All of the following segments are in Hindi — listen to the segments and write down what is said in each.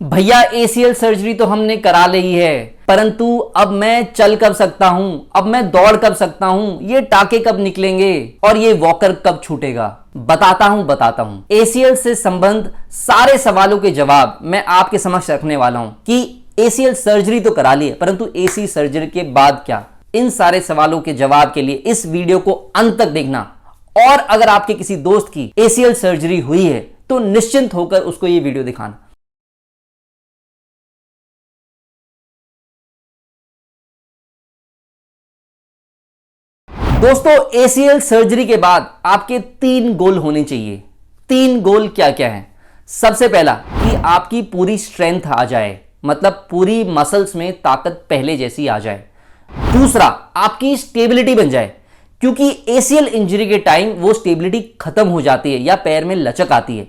भैया एसीएल सर्जरी तो हमने करा ली है, परंतु अब मैं चल कब सकता हूं, अब मैं दौड़ कब सकता हूं, ये टाके कब निकलेंगे और ये वॉकर कब छूटेगा। बताता हूं एसीएल से संबंध सारे सवालों के जवाब मैं आपके समक्ष रखने वाला हूं कि एसीएल सर्जरी तो करा ली है, परंतु एसी सर्जरी के बाद क्या। इन सारे सवालों के जवाब के लिए इस वीडियो को अंत तक देखना, और अगर आपके किसी दोस्त की एसीएल सर्जरी हुई है तो निश्चिंत होकर उसको ये वीडियो दिखाना। दोस्तों, एसीएल सर्जरी के बाद आपके 3 गोल होने चाहिए। 3 गोल क्या क्या हैं? सबसे पहला कि आपकी पूरी स्ट्रेंथ आ जाए, मतलब पूरी मसल्स में ताकत पहले जैसी आ जाए। दूसरा, आपकी स्टेबिलिटी बन जाए, क्योंकि एसीएल इंजरी के टाइम वो स्टेबिलिटी खत्म हो जाती है या पैर में लचक आती है,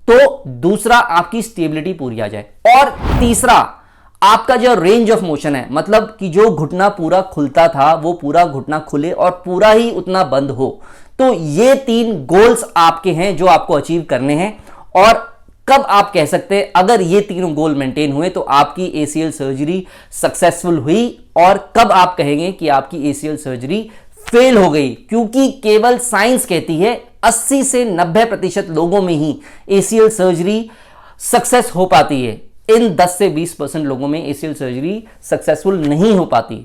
तो दूसरा आपकी स्टेबिलिटी पूरी आ जाए। और तीसरा, आपका जो रेंज ऑफ मोशन है, मतलब कि जो घुटना पूरा खुलता था वो पूरा घुटना खुले और पूरा ही उतना बंद हो। तो ये 3 गोल्स आपके हैं जो आपको अचीव करने हैं। और कब आप कह सकते हैं अगर ये तीनों गोल मेंटेन हुए तो आपकी एसीएल सर्जरी सक्सेसफुल हुई, और कब आप कहेंगे कि आपकी एसीएल सर्जरी फेल हो गई। क्योंकि केवल साइंस कहती है 80 से 90% लोगों में ही एसीएल सर्जरी सक्सेस हो पाती है। इन 10 से 20% लोगों में एसीएल सर्जरी सक्सेसफुल नहीं हो पाती।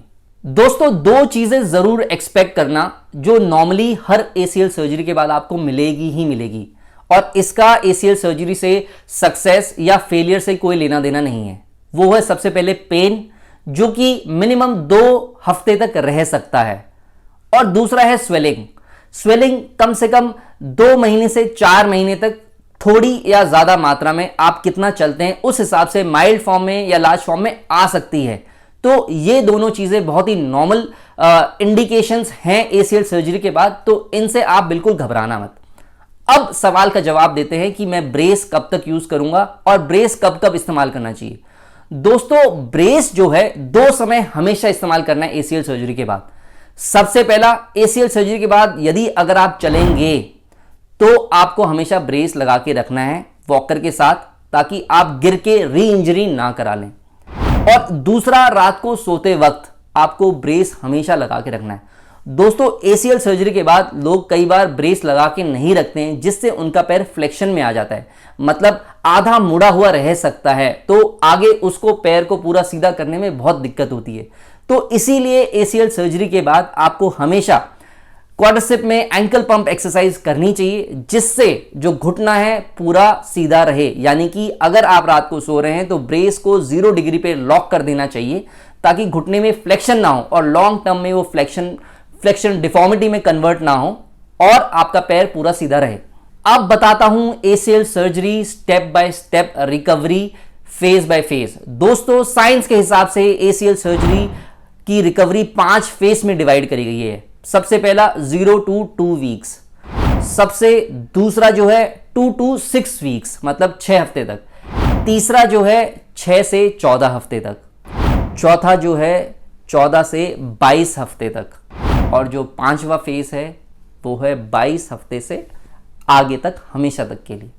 दोस्तों, 2 चीजें जरूर एक्सपेक्ट करना जो नॉर्मली हर एसीएल सर्जरी के बाद आपको मिलेगी ही मिलेगी, और इसका एसीएल सर्जरी से सक्सेस या फेलियर से कोई लेना देना नहीं है। वो है सबसे पहले पेन, जो कि मिनिमम 2 हफ्ते तक रह सकता है, और दूसरा है स्वेलिंग। स्वेलिंग कम से कम 2 महीने से 4 महीने तक थोड़ी या ज्यादा मात्रा में आप कितना चलते हैं उस हिसाब से माइल्ड फॉर्म में या लार्ज फॉर्म में आ सकती है। तो ये दोनों चीजें बहुत ही नॉर्मल इंडिकेशंस हैं एसीएल सर्जरी के बाद, तो इनसे आप बिल्कुल घबराना मत। अब सवाल का जवाब देते हैं कि मैं ब्रेस कब तक यूज करूंगा और ब्रेस कब कब इस्तेमाल करना चाहिए। दोस्तों, ब्रेस जो है 2 समय हमेशा इस्तेमाल करना है एसीएल सर्जरी के बाद। सबसे पहला, एसीएल सर्जरी के बाद यदि अगर आप चलेंगे तो आपको हमेशा ब्रेस लगा के रखना है वॉकर के साथ, ताकि आप गिर के री इंजरी ना करा लें। और दूसरा, रात को सोते वक्त आपको ब्रेस हमेशा लगा के रखना है। दोस्तों, एसीएल सर्जरी के बाद लोग कई बार ब्रेस लगा के नहीं रखते हैं, जिससे उनका पैर फ्लेक्शन में आ जाता है, मतलब आधा मुड़ा हुआ रह सकता है, तो आगे उसको पैर को पूरा सीधा करने में बहुत दिक्कत होती है। तो इसीलिए एसीएल सर्जरी के बाद आपको हमेशा क्वाड्रिसेप में एंकल पंप एक्सरसाइज करनी चाहिए, जिससे जो घुटना है पूरा सीधा रहे। यानी कि अगर आप रात को सो रहे हैं तो ब्रेस को 0 डिग्री पे लॉक कर देना चाहिए, ताकि घुटने में फ्लेक्शन ना हो और लॉन्ग टर्म में वो फ्लेक्शन डिफॉर्मिटी में कन्वर्ट ना हो और आपका पैर पूरा सीधा रहे। अब बताता हूं ACL surgery step by step recovery, phase by phase. दोस्तों, साइंस के हिसाब से एसीएल सर्जरी की रिकवरी 5 फेज में डिवाइड करी गई है। सबसे पहला 0 to 2 वीक्स, सबसे दूसरा जो है 2 to 6 वीक्स, मतलब 6 हफ्ते तक। तीसरा जो है 6 से 14 हफ्ते तक। चौथा जो है 14 से 22 हफ्ते तक, और जो 5वां फेज है वो है 22 हफ्ते से आगे तक, हमेशा तक के लिए।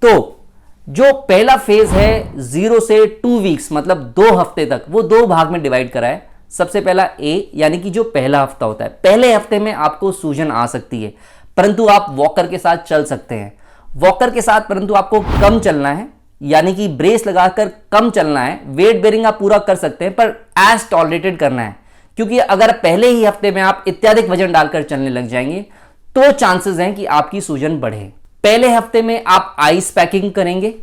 तो जो पहला फेज है 0 से 2 वीक्स, मतलब 2 हफ्ते तक, वो 2 भाग में डिवाइड करा है। सबसे पहला ए, यानी कि जो पहला हफ्ता होता है, पहले हफ्ते में आपको सूजन आ सकती है, परंतु आप वॉकर के साथ चल सकते हैं। वॉकर के साथ परंतु आपको कम चलना है, यानी कि ब्रेस लगाकर कम चलना है। वेट बेरिंग आप पूरा कर सकते हैं, पर एज टॉलरेटेड करना है, क्योंकि अगर पहले ही हफ्ते में आप इत्याधिक वजन डालकर चलने लग जाएंगे तो चांसेस हैं कि आपकी सूजन बढ़े। पहले हफ्ते में आप आइस पैकिंग करेंगे,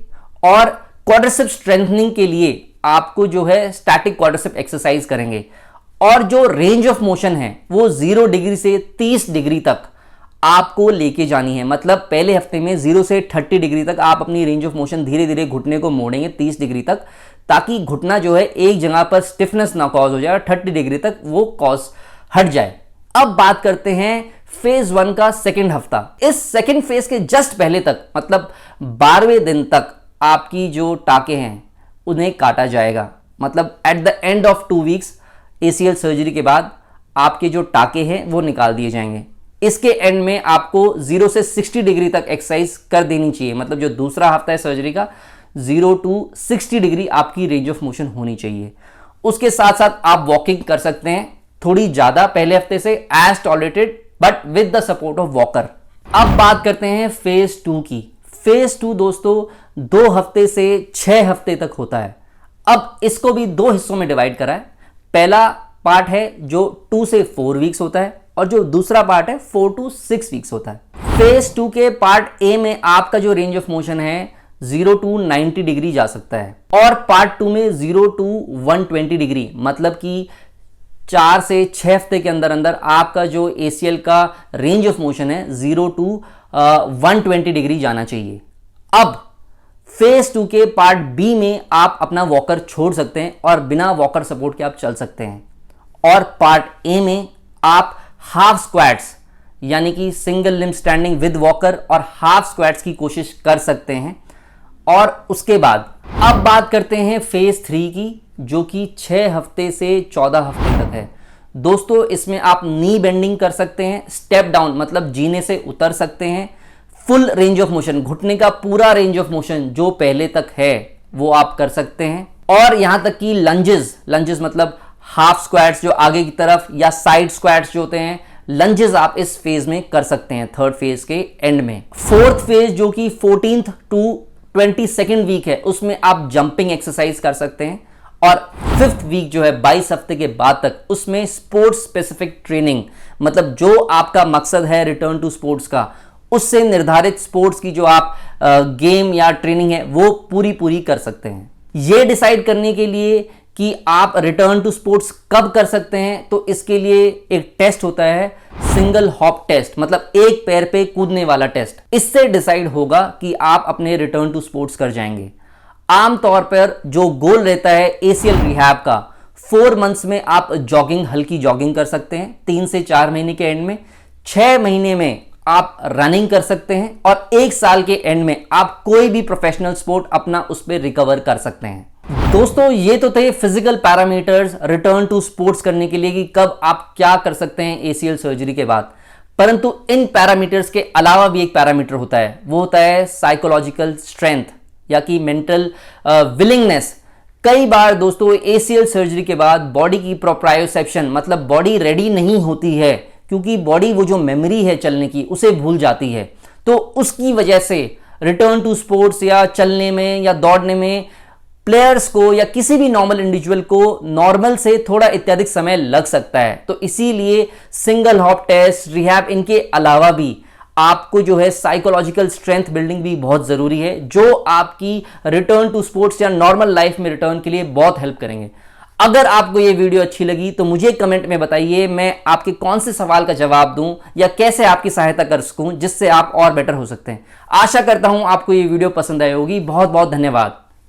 और क्वाड्रिसेप स्ट्रेंथनिंग के लिए आपको जो है स्टैटिक क्वाड्रिसेप एक्सरसाइज करेंगे। और जो रेंज ऑफ मोशन है वो 0 डिग्री से 30 डिग्री तक आपको लेके जानी है। मतलब पहले हफ्ते में 0 से 30 डिग्री तक आप अपनी रेंज ऑफ मोशन धीरे धीरे घुटने को मोड़ेंगे 30 डिग्री तक, ताकि घुटना जो है एक जगह पर स्टिफनेस ना कॉज हो जाए, 30 डिग्री तक वो कॉज हट जाए। अब बात करते हैं फेज 1 का सेकेंड हफ्ता। इस सेकेंड फेज के जस्ट पहले तक, मतलब 12वें दिन तक आपकी जो टाके हैं उन्हें काटा जाएगा। मतलब at the end of 2 weeks ACL surgery के बाद आपके जो टाके हैं वो निकाल दिए जाएंगे। इसके एंड में आपको 0 से 60 डिग्री तक एक्सरसाइज कर देनी चाहिए। मतलब जो दूसरा हफ्ता है सर्जरी का, 0 to 60 डिग्री आपकी रेंज ऑफ मोशन होनी चाहिए। उसके साथ साथ आप वॉकिंग कर सकते हैं थोड़ी ज्यादा पहले हफ्ते से, as tolerated but with the support of walker. अब बात करते हैं फेज 2 की। फेज 2 दोस्तों 2 हफ्ते से 6 हफ्ते तक होता है। अब इसको भी 2 हिस्सों में डिवाइड करा है। पहला पार्ट है जो 2 से 4 वीक्स होता है और जो दूसरा पार्ट है 4 to 6 वीक्स होता है। फेज 2 के पार्ट ए में आपका जो रेंज ऑफ मोशन है 0 to 90 डिग्री जा सकता है और पार्ट 2 में 0 to 120 डिग्री, मतलब कि 4 से 6 हफ्ते के अंदर अंदर आपका जो ACL का रेंज ऑफ मोशन है 0 to 120 डिग्री जाना चाहिए। अब फेज 2 के पार्ट बी में आप अपना वॉकर छोड़ सकते हैं और बिना वॉकर सपोर्ट के आप चल सकते हैं। और पार्ट ए में आप हाफ स्क्वाट्स यानी कि single limb standing with walker और हाफ स्क्वाट्स की कोशिश कर सकते हैं। और उसके बाद अब बात करते हैं फेज 3 की, जो कि 6 हफ्ते से 14 हफ्ते तक है। दोस्तों इसमें आप नी बेंडिंग कर सकते हैं, स्टेप डाउन मतलब जीने से उतर सकते हैं, फुल रेंज ऑफ मोशन, घुटने का पूरा रेंज ऑफ मोशन जो पहले तक है वो आप कर सकते हैं। और यहां तक कि लंजेस मतलब हाफ स्क्वाट्स जो आगे की तरफ या साइड स्क्वाट्स जो होते हैं, लंजेस आप इस फेज में कर सकते हैं थर्ड फेज के एंड में। फोर्थ फेज जो कि 14th to 22nd वीक है उसमें आप जंपिंग एक्सरसाइज कर सकते हैं। और 5th वीक जो है 22 हफ्ते के बाद तक, उसमें स्पोर्ट्स स्पेसिफिक ट्रेनिंग मतलब जो आपका मकसद है रिटर्न टू स्पोर्ट्स का, उससे निर्धारित स्पोर्ट्स की जो आप गेम या ट्रेनिंग है वो पूरी कर सकते हैं। ये डिसाइड करने के लिए कि आप रिटर्न टू स्पोर्ट्स कब कर सकते हैं, तो इसके लिए एक टेस्ट होता है सिंगल हॉप टेस्ट, मतलब एक पैर पे कूदने वाला टेस्ट। इससे डिसाइड होगा कि आप अपने रिटर्न टू स्पोर्ट्स कर जाएंगे। आमतौर पर जो गोल रहता है ACL रिहैब का, 4 मंथ्स में आप जॉगिंग, हल्की जॉगिंग कर सकते हैं 3 से 4 महीने के एंड में, 6 महीने में आप रनिंग कर सकते हैं और 1 साल के एंड में आप कोई भी प्रोफेशनल स्पोर्ट अपना उस पर रिकवर कर सकते हैं। दोस्तों ये तो थे physical parameters return to sports करने के लिए कि कब आप क्या कर सकते हैं ACL सर्जरी के बाद। परंतु इन पैरामीटर्स के अलावा भी एक पैरामीटर होता है, वो होता है साइकोलॉजिकल स्ट्रेंथ या कि मेंटल विलिंगनेस। कई बार दोस्तों ACL सर्जरी के बाद बॉडी की प्रोप्रायोसेप्शन मतलब बॉडी रेडी नहीं होती है, क्योंकि बॉडी वो जो मेमोरी है चलने की उसे भूल जाती है। तो उसकी वजह से रिटर्न टू स्पोर्ट्स या चलने में या दौड़ने में प्लेयर्स को या किसी भी नॉर्मल इंडिविजुअल को नॉर्मल से थोड़ा अत्यधिक समय लग सकता है। तो इसीलिए सिंगल हॉप टेस्ट, रिहैब, इनके अलावा भी आपको जो है साइकोलॉजिकल स्ट्रेंथ बिल्डिंग भी बहुत जरूरी है, जो आपकी रिटर्न टू स्पोर्ट्स या नॉर्मल लाइफ में रिटर्न के लिए बहुत हेल्प करेंगे। अगर आपको ये वीडियो अच्छी लगी तो मुझे कमेंट में बताइए, मैं आपके कौन से सवाल का जवाब दूं या कैसे आपकी सहायता कर सकूं जिससे आप और बेटर हो सकते हैं। आशा करता हूं आपको ये वीडियो पसंद आई होगी। बहुत बहुत धन्यवाद।